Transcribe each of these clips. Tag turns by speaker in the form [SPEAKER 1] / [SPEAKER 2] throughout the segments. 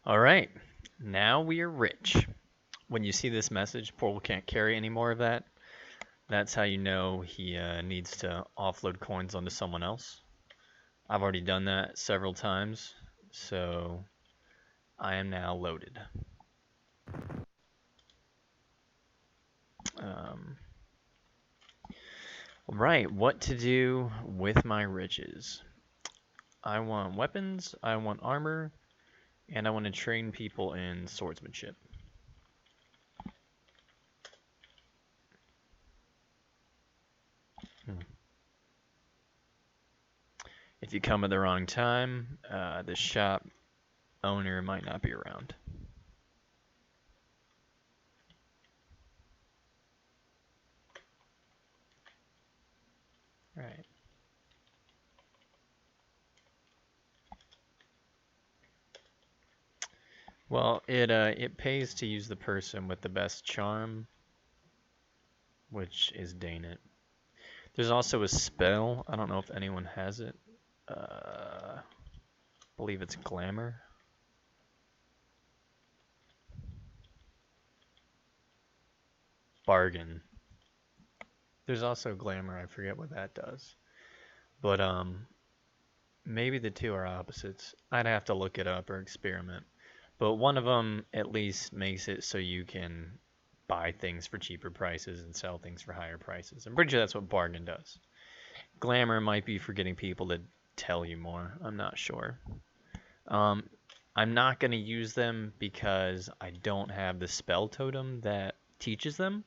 [SPEAKER 1] All right, now we are rich. When you see this message, Portal can't carry any more of that. That's how you know he needs to offload coins onto someone else. I've already done that several times, so I am now loaded. Um, right, what to do with my riches? I want weapons, I want armor, and I want to train people in swordsmanship. If you come at the wrong time, the shop owner might not be around. Right. Well, it pays to use the person with the best charm, which is Danet. There's also a spell. I don't know if anyone has it. I believe it's Glamour. Bargain. There's also Glamour. I forget what that does. But maybe the two are opposites. I'd have to look it up or experiment. But one of them at least makes it so you can buy things for cheaper prices and sell things for higher prices. I'm pretty sure that's what Bargain does. Glamour might be for getting people to tell you more. I'm not sure. I'm not going to use them because I don't have the spell totem that teaches them.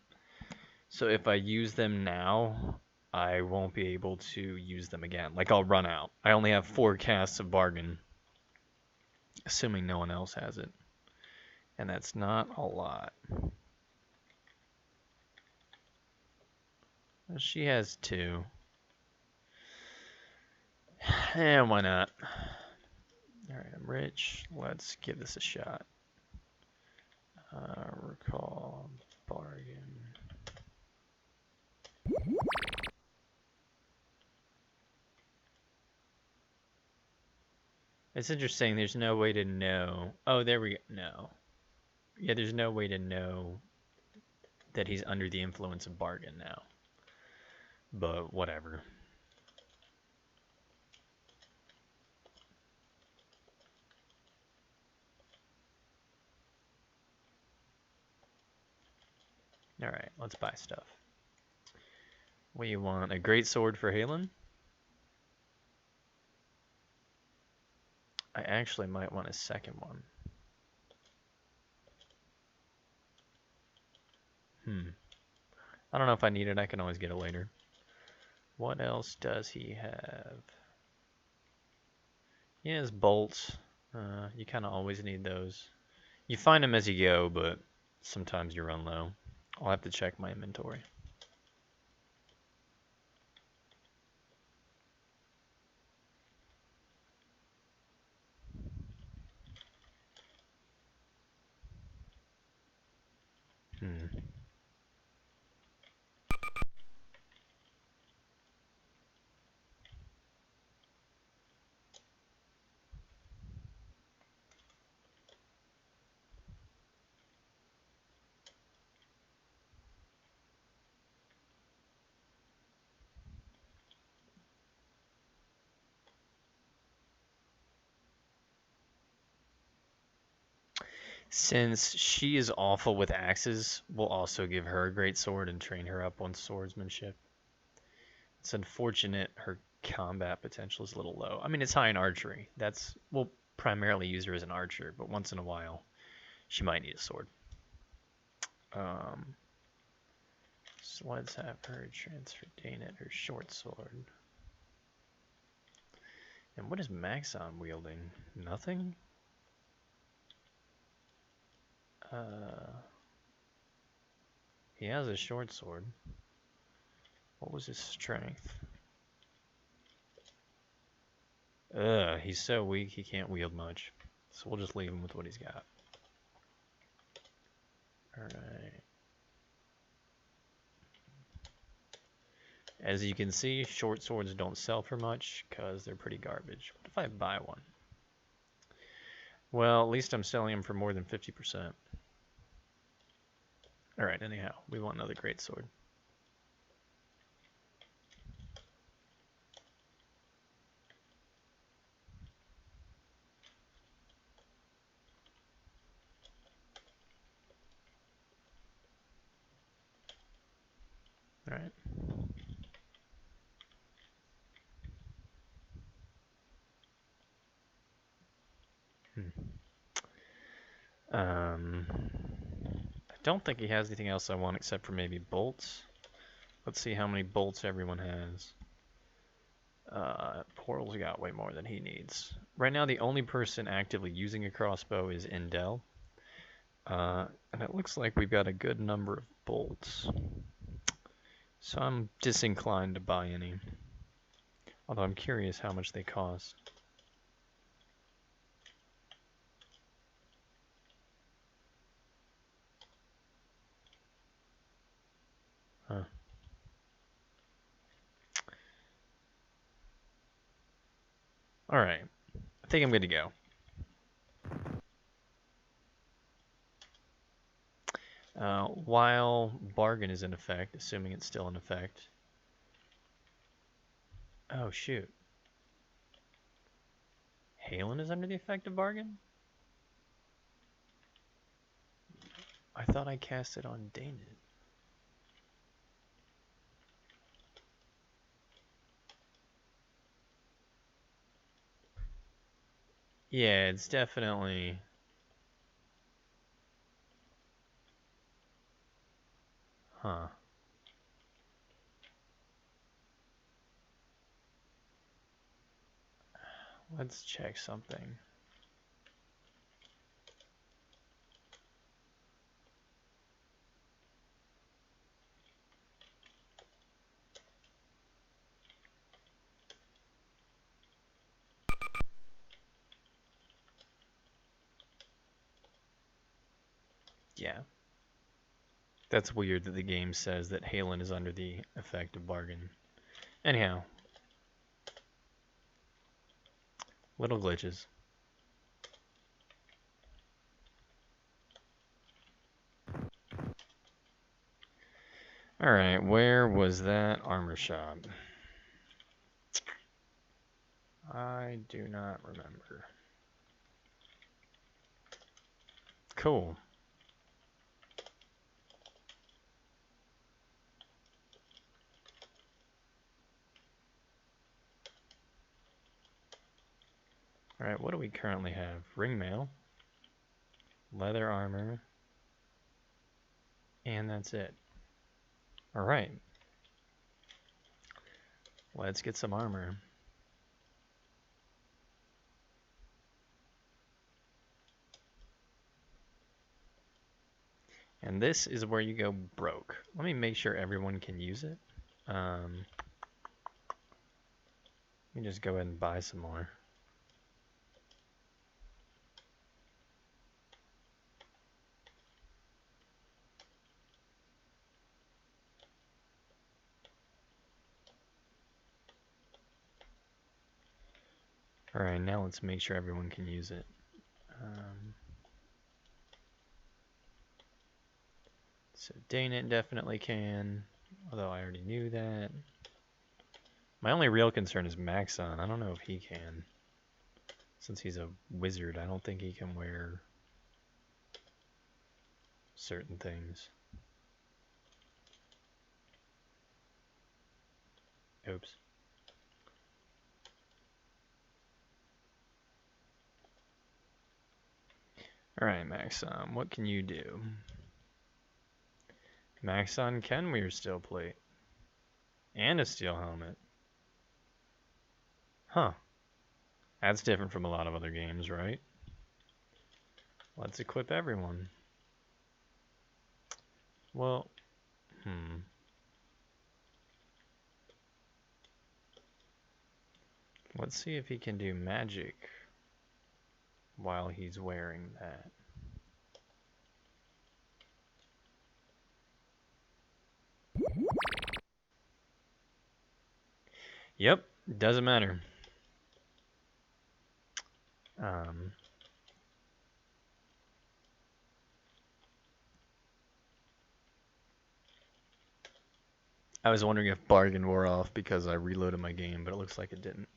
[SPEAKER 1] So if I use them now, I won't be able to use them again. Like, I'll run out. I only have 4 casts of Bargain, assuming no one else has it. And that's not a lot. She has 2. And why not? Alright, I'm rich. Let's give this a shot. Recall Bargain. It's interesting, there's no way to know. Oh, there we go. No. Yeah, there's no way to know that he's under the influence of Bargain now. But whatever. Alright, let's buy stuff. What do you want? A great sword for Halen? I actually might want a second one. I don't know if I need it. I can always get it later. What else does he have? He has bolts. You kind of always need those. You find them as you go, but sometimes you run low. I'll have to check my inventory. Since she is awful with axes, we'll also give her a great sword and train her up on swordsmanship. It's unfortunate her combat potential is a little low. I mean, it's high in archery. We'll primarily use her as an archer, but once in a while, she might need a sword. So let's have her transfer Danet her short sword. And what is Maxon wielding? Nothing? He has a short sword. What was his strength? He's so weak he can't wield much. So we'll just leave him with what he's got. Alright. As you can see, short swords don't sell for much because they're pretty garbage. What if I buy one? Well, at least I'm selling them for more than 50%. Alright, anyhow, we want another greatsword. Alright. I don't think he has anything else I want except for maybe bolts. Let's see how many bolts everyone has. Portal's got way more than he needs. Right now, the only person actively using a crossbow is Endel. And it looks like we've got a good number of bolts. So I'm disinclined to buy any. Although I'm curious how much they cost. Huh. Alright. I think I'm good to go. While bargain is in effect, assuming it's still in effect. Oh, shoot. Halen is under the effect of bargain? I thought I cast it on Danet. Yeah, it's definitely... Huh. Let's check something. Yeah. That's weird that the game says that Halen is under the effect of bargain. Anyhow. Little glitches. Alright, where was that armor shop? I do not remember. Cool. Alright, what do we currently have? Ring mail, leather armor, and that's it. Alright. Let's get some armor. And this is where you go broke. Let me make sure everyone can use it. Let me just go ahead and buy some more. Alright, now let's make sure everyone can use it. So Danet definitely can, although I already knew that. My only real concern is Maxon. I don't know if he can. Since he's a wizard, I don't think he can wear certain things. Oops. Alright, Maxon, what can you do? Maxon can wear steel plate. And a steel helmet. Huh. That's different from a lot of other games, right? Let's equip everyone. Well, Let's see if he can do magic while he's wearing that. Yep, doesn't matter. I was wondering if bargain wore off because I reloaded my game, but it looks like it didn't.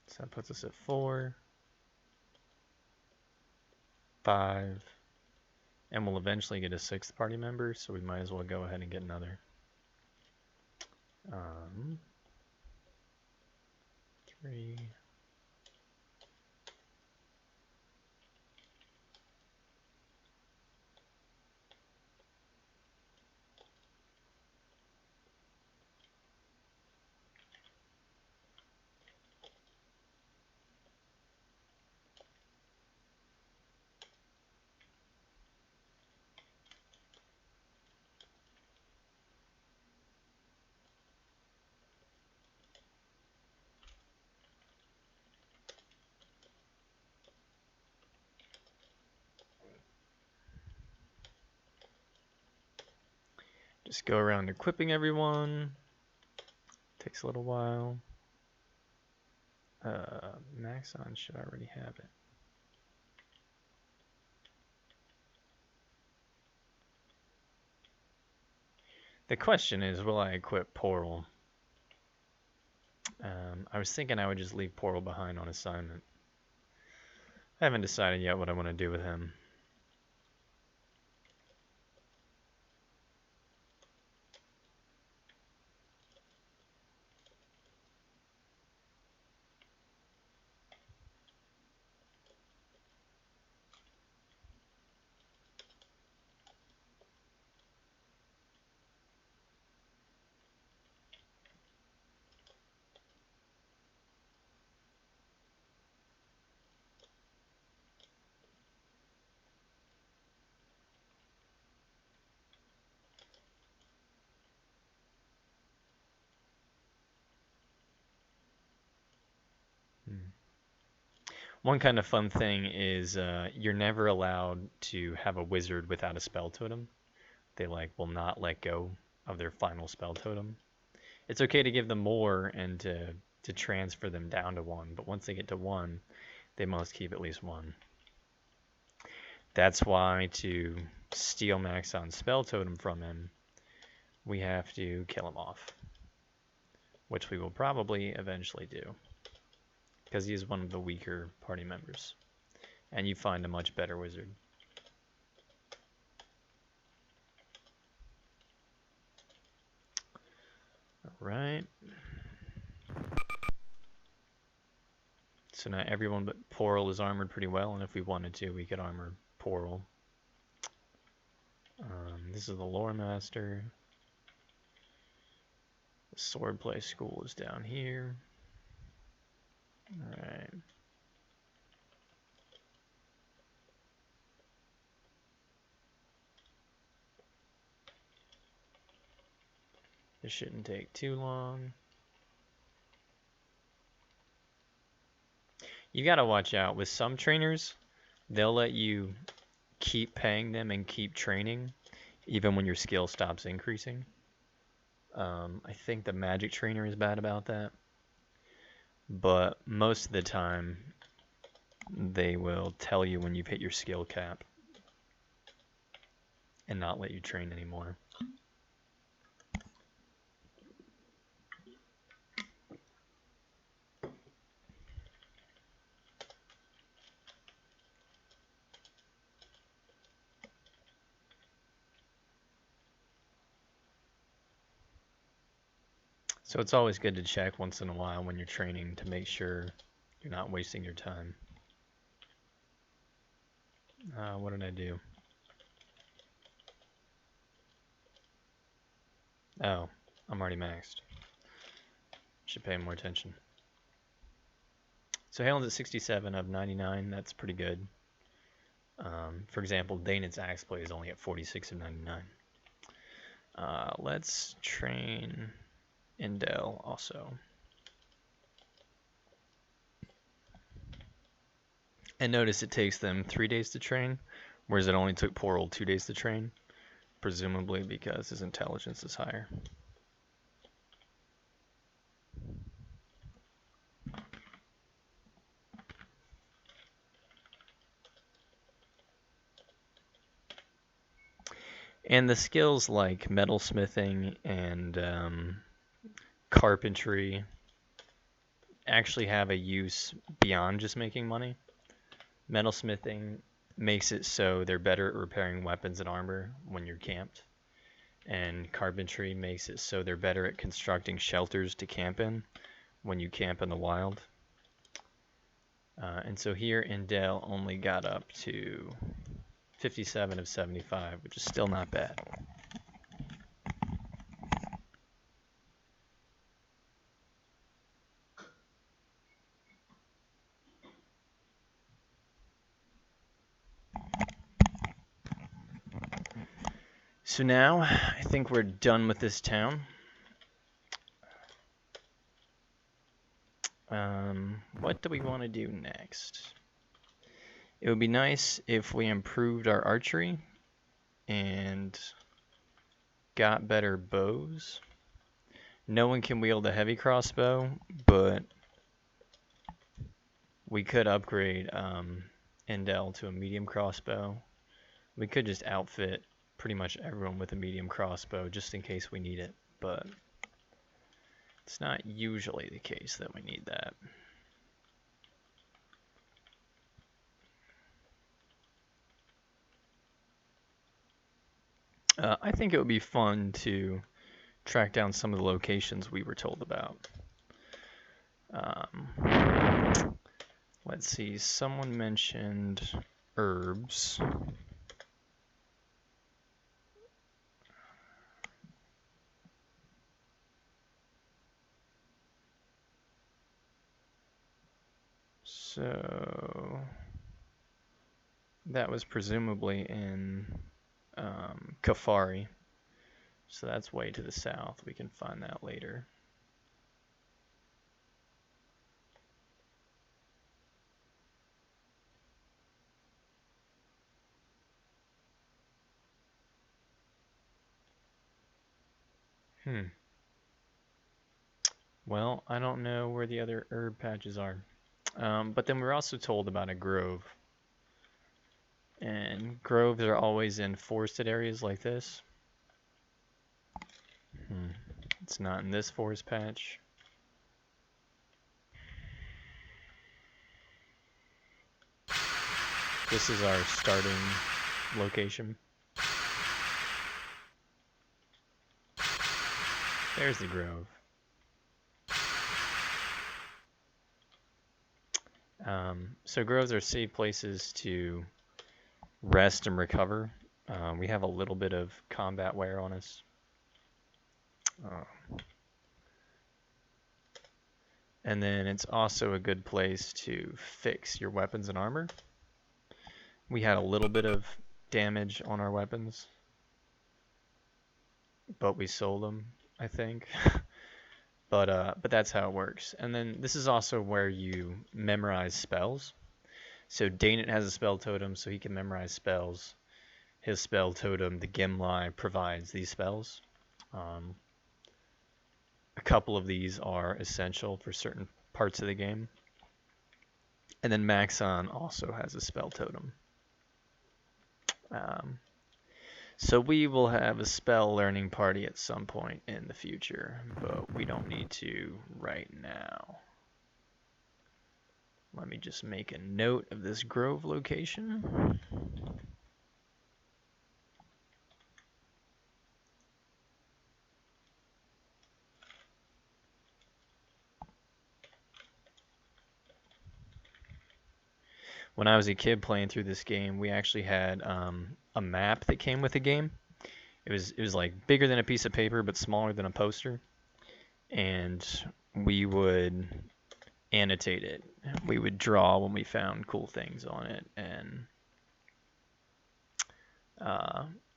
[SPEAKER 1] So that puts us at 4, 5, and we'll eventually get a 6th party member, so we might as well go ahead and get another. 3. Just go around equipping everyone. Takes a little while. Maxon should already have it. The question is, will I equip Portal? I was thinking I would just leave Portal behind on assignment. I haven't decided yet what I want to do with him. One kind of fun thing is you're never allowed to have a wizard without a spell totem. They will not let go of their final spell totem. It's okay to give them more and to transfer them down to 1, but once they get to 1, they must keep at least 1. That's why to steal Maxon's spell totem from him, we have to kill him off, which we will probably eventually do, because he is one of the weaker party members, and you find a much better wizard. Alright. So now everyone but Portal is armored pretty well, and if we wanted to, we could armor Portal. This is the Lore Master. The Swordplay School is down here. Alright. This shouldn't take too long. You gotta watch out. With some trainers, they'll let you keep paying them and keep training, even when your skill stops increasing. I think the magic trainer is bad about that. But most of the time, they will tell you when you've hit your skill cap and not let you train anymore. So it's always good to check once in a while when you're training to make sure you're not wasting your time. What did I do? Oh, I'm already maxed. Should pay more attention. So Halen's at 67 of 99. That's pretty good. For example, Dane's axe play is only at 46 of 99. Let's train Indel also. And notice it takes them 3 days to train, whereas it only took Portal 2 days to train, presumably because his intelligence is higher. And the skills like metalsmithing and carpentry actually have a use beyond just making money. Metalsmithing makes it so they're better at repairing weapons and armor when you're camped. And carpentry makes it so they're better at constructing shelters to camp in when you camp in the wild. And so here Indel only got up to 57 of 75, which is still not bad. So now I think we're done with this town. What do we want to do next? It would be nice if we improved our archery and got better bows. No one can wield a heavy crossbow, but we could upgrade Endel to a medium crossbow. We could just outfit pretty much everyone with a medium crossbow just in case we need it, but it's not usually the case that we need that. I think it would be fun to track down some of the locations we were told about. Let's see, someone mentioned herbs. So that was presumably in Kafari. So that's way to the south. We can find that later. Well, I don't know where the other herb patches are. But then we're also told about a grove. And groves are always in forested areas like this. It's not in this forest patch. This is our starting location. There's the grove. So groves are safe places to rest and recover. We have a little bit of combat wear on us. And then it's also a good place to fix your weapons and armor. We had a little bit of damage on our weapons, but we sold them, I think. But that's how it works. And then this is also where you memorize spells. So Danit has a spell totem, so he can memorize spells. His spell totem, the Gimli, provides these spells. A couple of these are essential for certain parts of the game. And then Maxon also has a spell totem. So we will have a spell learning party at some point in the future, but we don't need to right now. Let me just make a note of this grove location. When I was a kid playing through this game, we actually had a map that came with the game. It was like bigger than a piece of paper, but smaller than a poster. And we would annotate it. We would draw when we found cool things on it,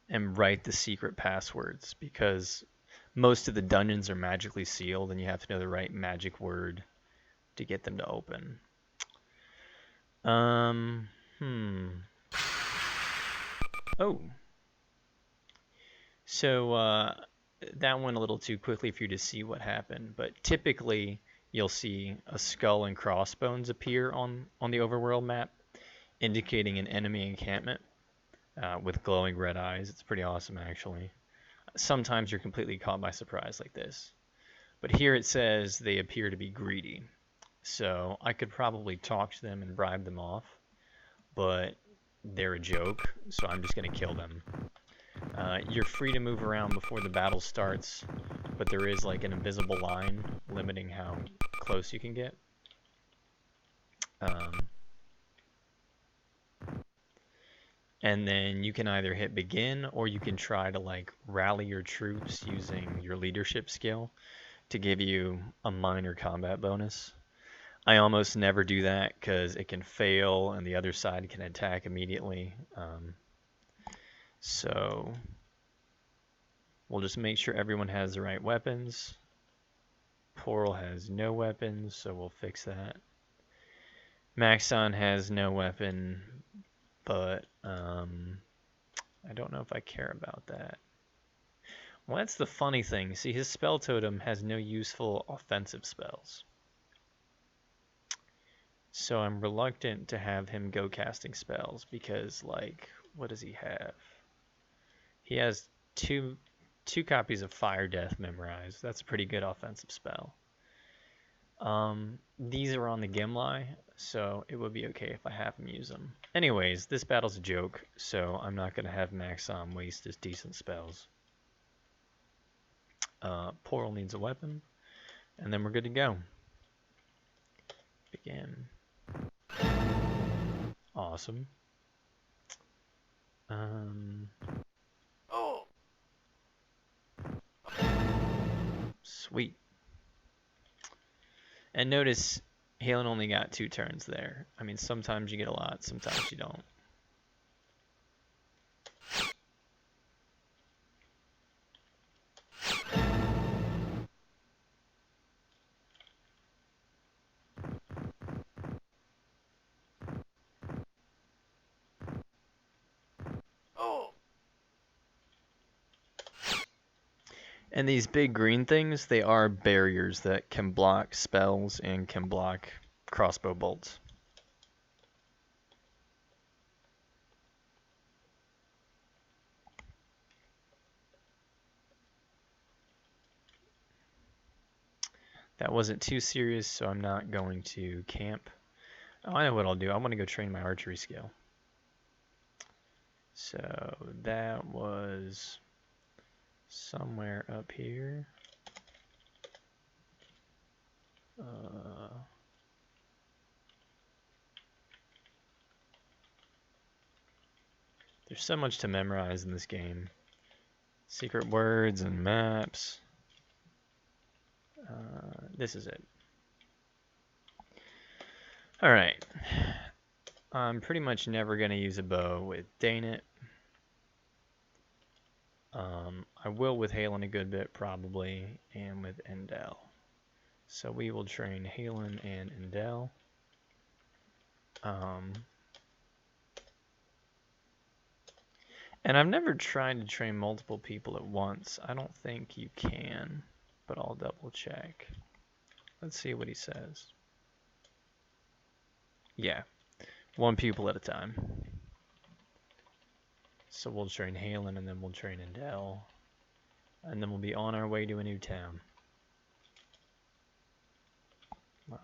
[SPEAKER 1] and write the secret passwords, because most of the dungeons are magically sealed, and you have to know the right magic word to get them to open. Oh. So that went a little too quickly for you to see what happened, but typically you'll see a skull and crossbones appear on the overworld map, indicating an enemy encampment. with glowing red eyes. It's pretty awesome, actually. Sometimes you're completely caught by surprise like this. But here it says they appear to be greedy. So I could probably talk to them and bribe them off, but they're a joke, so I'm just going to kill them. You're free to move around before the battle starts, but there is like an invisible line limiting how close you can get. And then you can either hit begin or you can try to like rally your troops using your leadership skill to give you a minor combat bonus. I almost never do that because it can fail and the other side can attack immediately. So we'll just make sure everyone has the right weapons. Poral has no weapons, so we'll fix that. Maxon has no weapon, but I don't know if I care about that. Well, that's the funny thing. See, his spell totem has no useful offensive spells. So I'm reluctant to have him go casting spells because, like, what does he have? He has two copies of Fire Death memorized. That's a pretty good offensive spell. These are on the Gimli, so it would be okay if I have him use them. Anyways, this battle's a joke, so I'm not going to have Maxom waste his decent spells. Poral needs a weapon, and then we're good to go. Begin. Awesome. Sweet. And notice Halen only got 2 turns there. I mean, sometimes you get a lot, sometimes you don't. And these big green things, they are barriers that can block spells and can block crossbow bolts. That wasn't too serious, so I'm not going to camp. Oh, I know what I'll do. I want to go train my archery skill. So that was somewhere up here. There's so much to memorize in this game. Secret words and maps. This is it. Alright. I'm pretty much never going to use a bow with Danet. I will with Halen a good bit probably, and with Endel. So we will train Halen and Endel. And I've never tried to train multiple people at once. I don't think you can, but I'll double check. Let's see what he says. Yeah, 1 pupil at a time. So we'll train Halen and then we'll train Endel. And then we'll be on our way to a new town. Wow.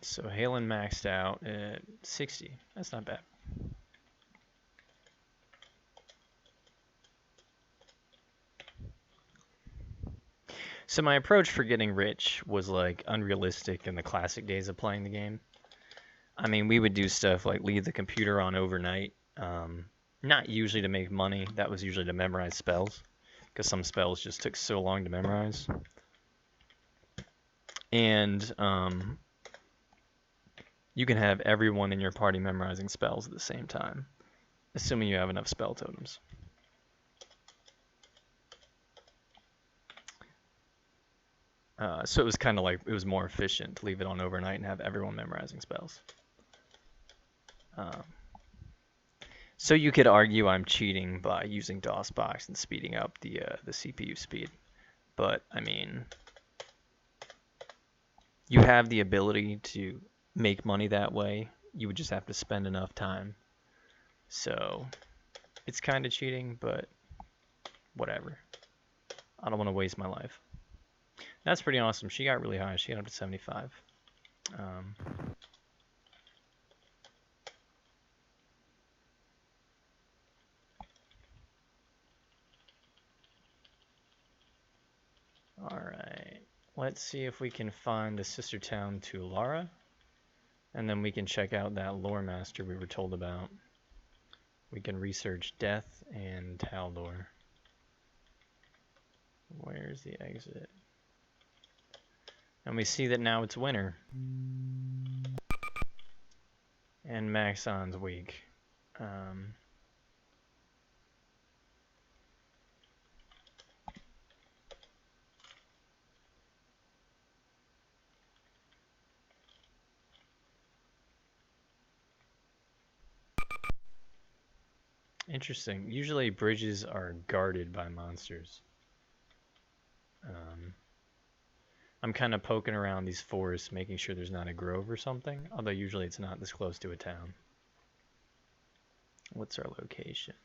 [SPEAKER 1] So Halen maxed out at 60. That's not bad. So my approach for getting rich was like unrealistic in the classic days of playing the game. I mean, we would do stuff like leave the computer on overnight. Not usually to make money. That was usually to memorize spells, because some spells just took so long to memorize. And you can have everyone in your party memorizing spells at the same time, assuming you have enough spell totems. So it was kind of like it was more efficient to leave it on overnight and have everyone memorizing spells. Um, so you could argue I'm cheating by using DOSBox and speeding up the CPU speed, but I mean, you have the ability to make money that way. You would just have to spend enough time. So it's kind of cheating, but whatever. I don't want to waste my life. That's pretty awesome. She got really high. She got up to 75. Alright. Let's see if we can find the sister town Tulara. And then we can check out that lore master we were told about. We can research Death and Taldor. Where's the exit? And we see that now it's winter. And Maxon's weak. Interesting. Usually bridges are guarded by monsters. I'm kind of poking around these forests, making sure there's not a grove or something, although usually it's not this close to a town. What's our location?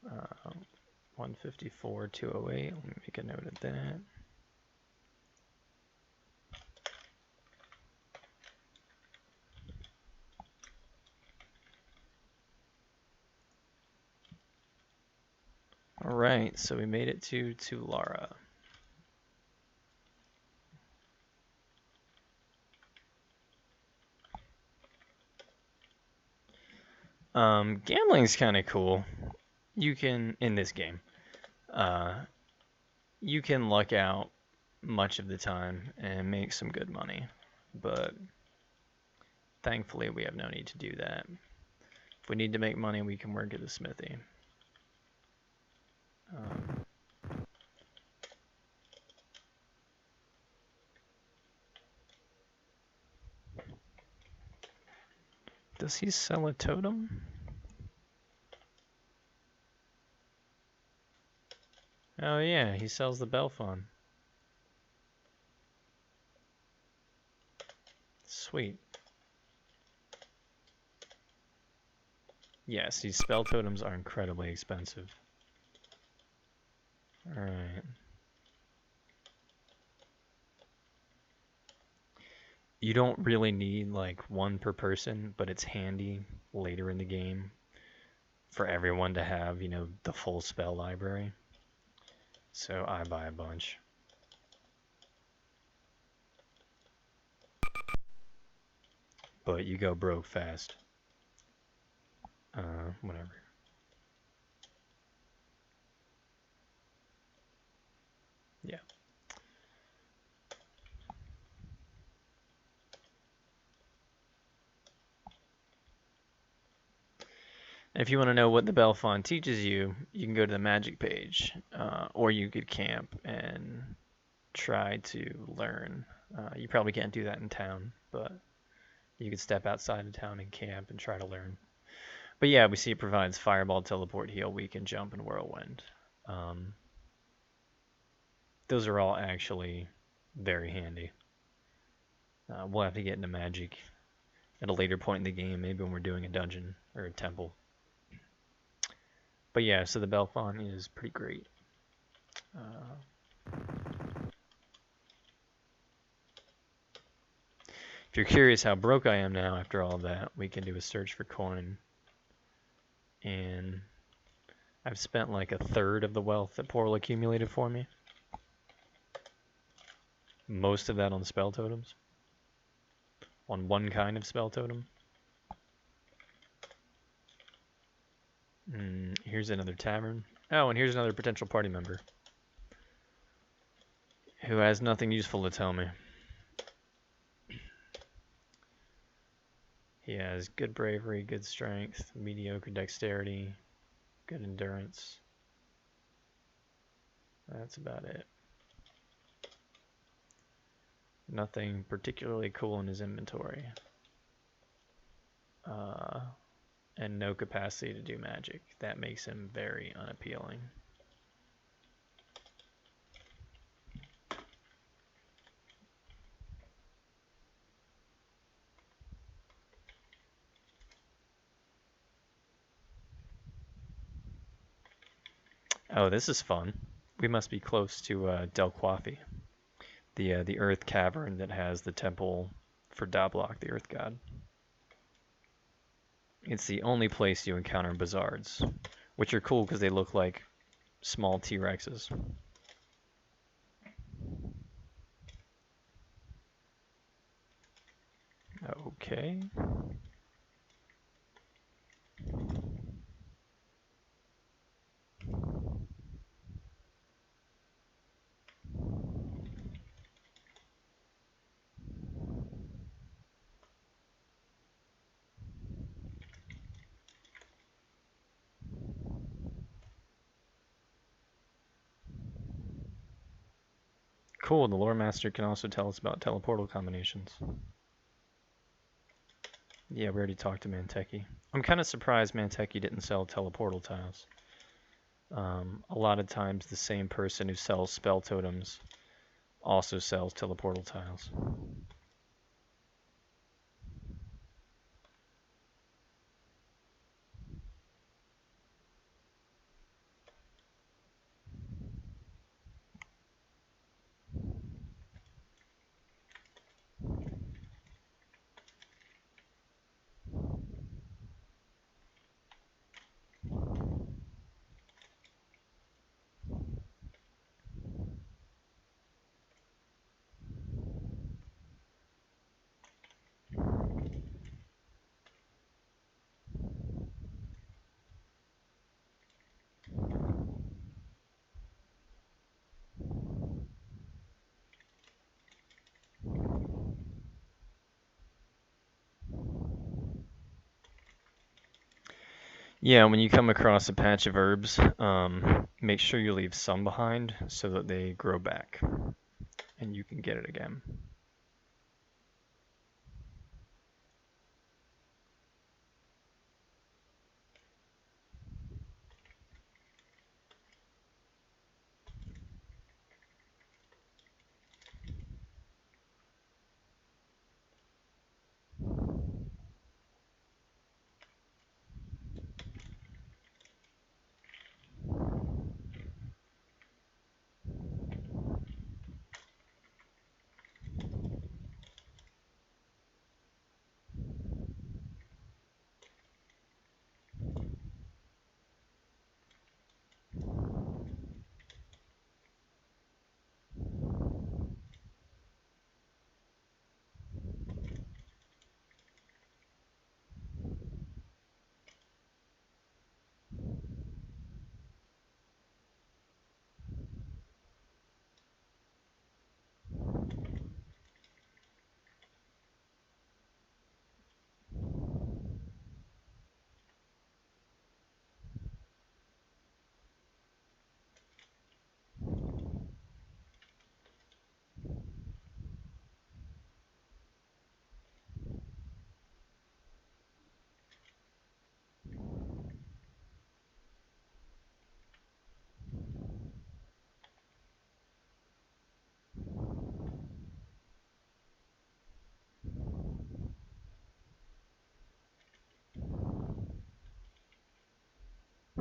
[SPEAKER 1] 154, 208. Let me make a note of that. Alright, so we made it to Tulara. Gambling's kind of cool. You can, in this game, you can luck out much of the time and make some good money, but thankfully we have no need to do that. If we need to make money, we can work at the smithy. Does he sell a totem? Oh yeah, he sells the Belfon. Sweet. Yes, these spell totems are incredibly expensive. Alright. You don't really need like one per person, but it's handy later in the game for everyone to have, you know, the full spell library. So I buy a bunch. But you go broke fast. Whatever. Yeah. If you want to know what the Belfon teaches you, you can go to the magic page, or you could camp and try to learn. You probably can't do that in town, but you could step outside of town and camp and try to learn. But yeah, we see it provides Fireball, Teleport, Heal, Weaken, Jump, and Whirlwind. Those are all actually very handy. We'll have to get into magic at a later point in the game, maybe when we're doing a dungeon or a temple. But yeah, so the Belfon is pretty great. If you're curious how broke I am now after all of that, we can do a search for coin. And I've spent like a third of the wealth that Portal accumulated for me. Most of that on spell totems. On one kind of spell totem. Here's another tavern. Oh, and here's another potential party member who has nothing useful to tell me. He has good bravery, good strength, mediocre dexterity, good endurance. That's about it. Nothing particularly cool in his inventory. And no capacity to do magic. That makes him very unappealing. Oh, this is fun. We must be close to Del Quafi, the Earth Cavern that has the temple for Dablok, the Earth God. It's the only place you encounter Bizards, which are cool because they look like small T-Rexes. Okay. Cool, the lore master can also tell us about teleportal combinations. Yeah, we already talked to Manteki. I'm kind of surprised Manteki didn't sell teleportal tiles. A lot of times the same person who sells spell totems also sells teleportal tiles. Yeah, when you come across a patch of herbs, make sure you leave some behind so that they grow back and you can get it again.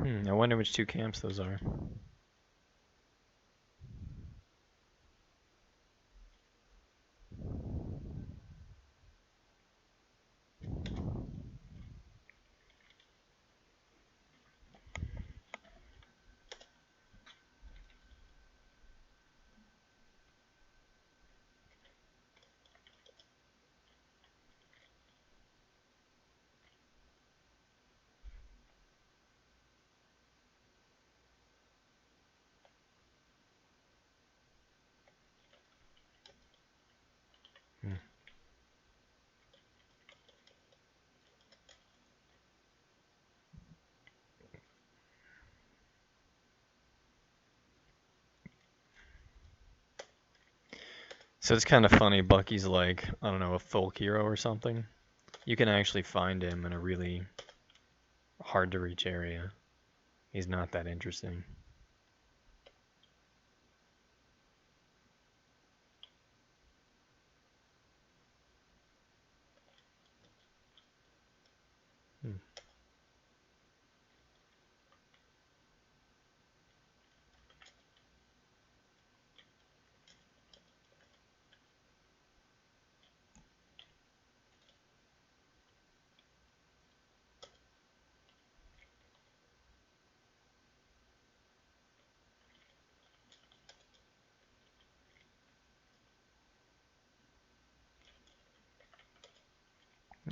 [SPEAKER 1] I wonder which two camps those are. So it's kind of funny. Bucky's like, I don't know, a folk hero or something. You can actually find him in a really hard to reach area. He's not that interesting. Hmm.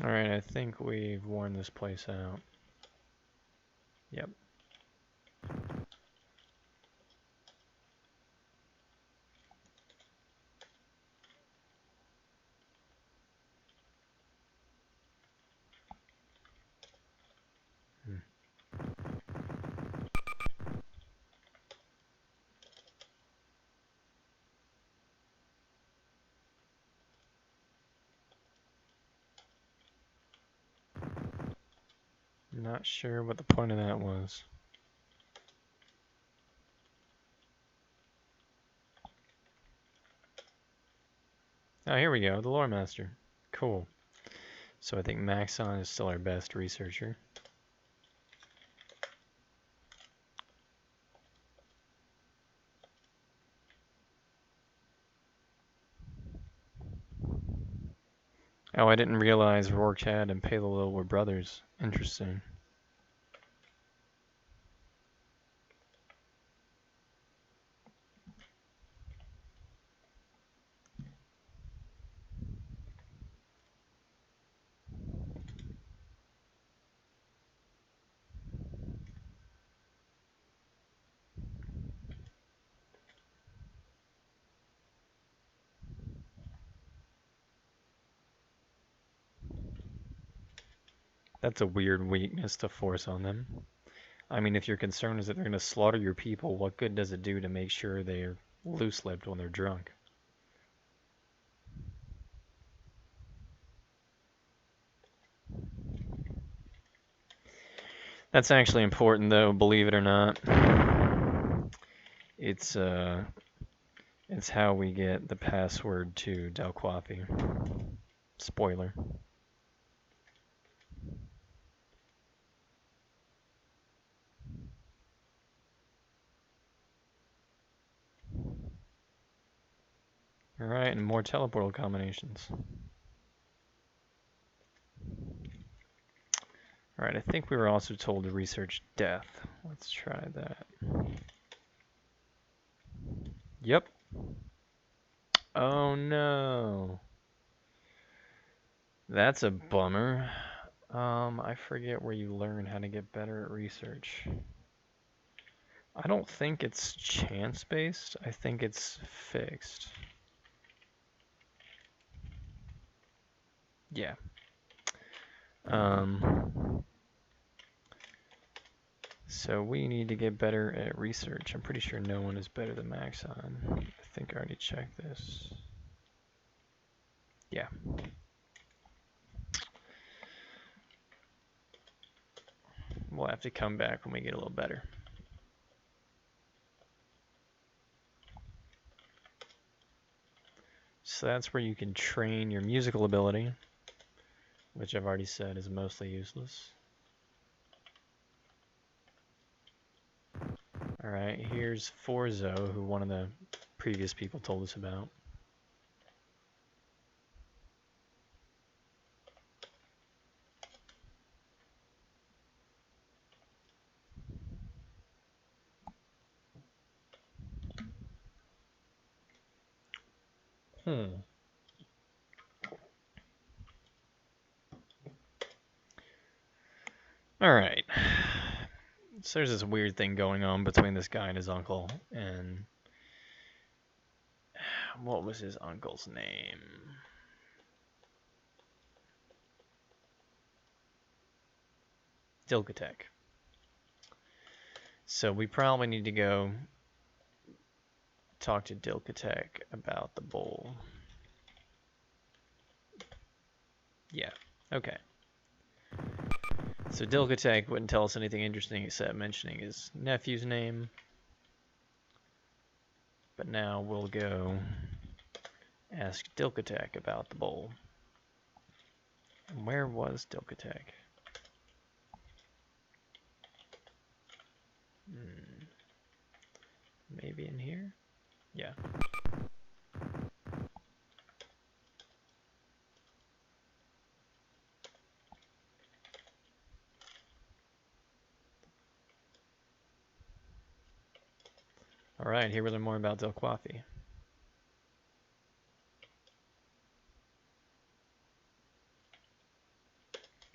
[SPEAKER 1] Alright, I think we've worn this place out. Yep. Hmm. Not sure what the point of that was. Oh, here we go, the Lore Master. Cool. So I think Maxon is still our best researcher. Oh, I didn't realize Rorschach and Paleo were brothers. Interesting. That's a weird weakness to force on them. I mean, if your concern is that they're going to slaughter your people, what good does it do to make sure they're loose-lipped when they're drunk? That's actually important, though, believe it or not. It's how we get the password to Dalquafi. Spoiler. Alright, and more teleport combinations. Alright, I think we were also told to research death. Let's try that. Yep. Oh no. That's a bummer. I forget where you learn how to get better at research. I don't think it's chance-based. I think it's fixed. Yeah. So we need to get better at research. I'm pretty sure no one is better than Maxon. I think I already checked this. Yeah. We'll have to come back when we get a little better. So that's where you can train your musical ability, which I've already said is mostly useless. Alright, here's Forzo, who one of the previous people told us about. Alright. So there's this weird thing going on between this guy and his uncle, and what was his uncle's name? Dilkatek. So we probably need to go talk to Dilkatek about the bowl. Yeah. Okay. So Dilkatek wouldn't tell us anything interesting except mentioning his nephew's name. But now we'll go ask Dilkatek about the bowl. And where was Dilkatek? Maybe in here? Yeah. Alright, here we learn more about Dilquafi.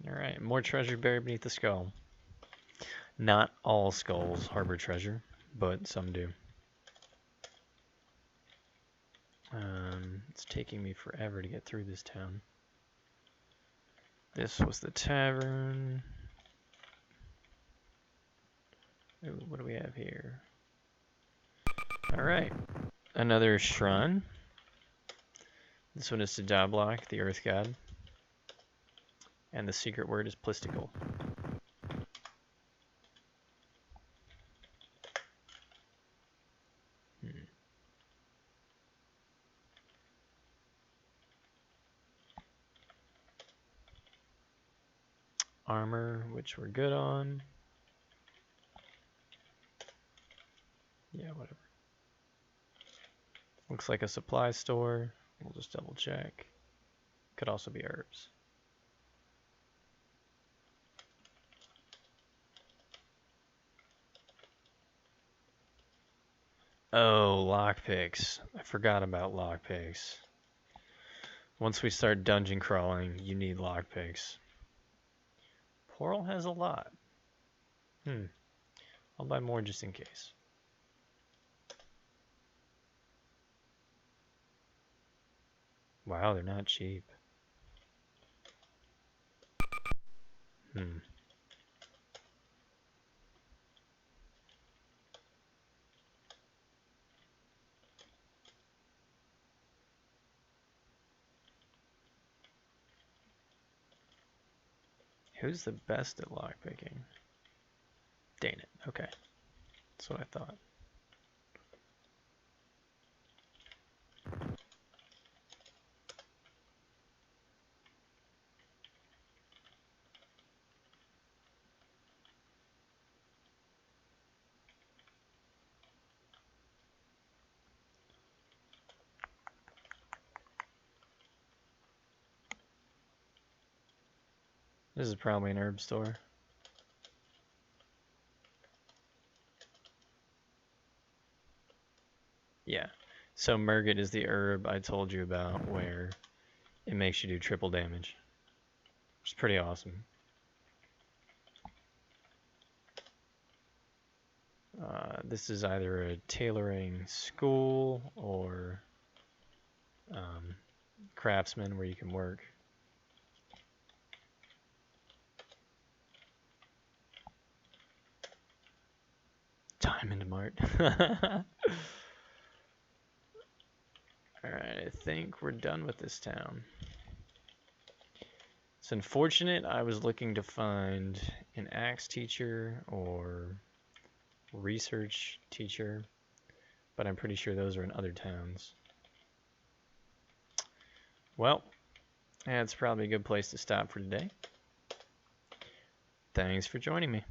[SPEAKER 1] Alright, more treasure buried beneath the skull. Not all skulls harbor treasure, but some do. It's taking me forever to get through this town. This was the tavern. Ooh, what do we have here? Alright, another shrine. This one is to Dablok, the earth god. And the secret word is plistical. Armor, which we're good on. Yeah, whatever. Looks like a supply store. We'll just double check. Could also be herbs. Oh, lockpicks. I forgot about lockpicks. Once we start dungeon crawling, you need lockpicks. Portal has a lot. I'll buy more just in case. Wow, they're not cheap. Who's the best at lockpicking? Dang it. Okay. That's what I thought. This is probably an herb store. Yeah. So Murgot is the herb I told you about where it makes you do triple damage. It's pretty awesome. This is either a tailoring school or craftsman where you can work. Diamond Mart. Alright, I think we're done with this town. It's unfortunate I was looking to find an axe teacher or research teacher, but I'm pretty sure those are in other towns. Well, that's probably a good place to stop for today. Thanks for joining me.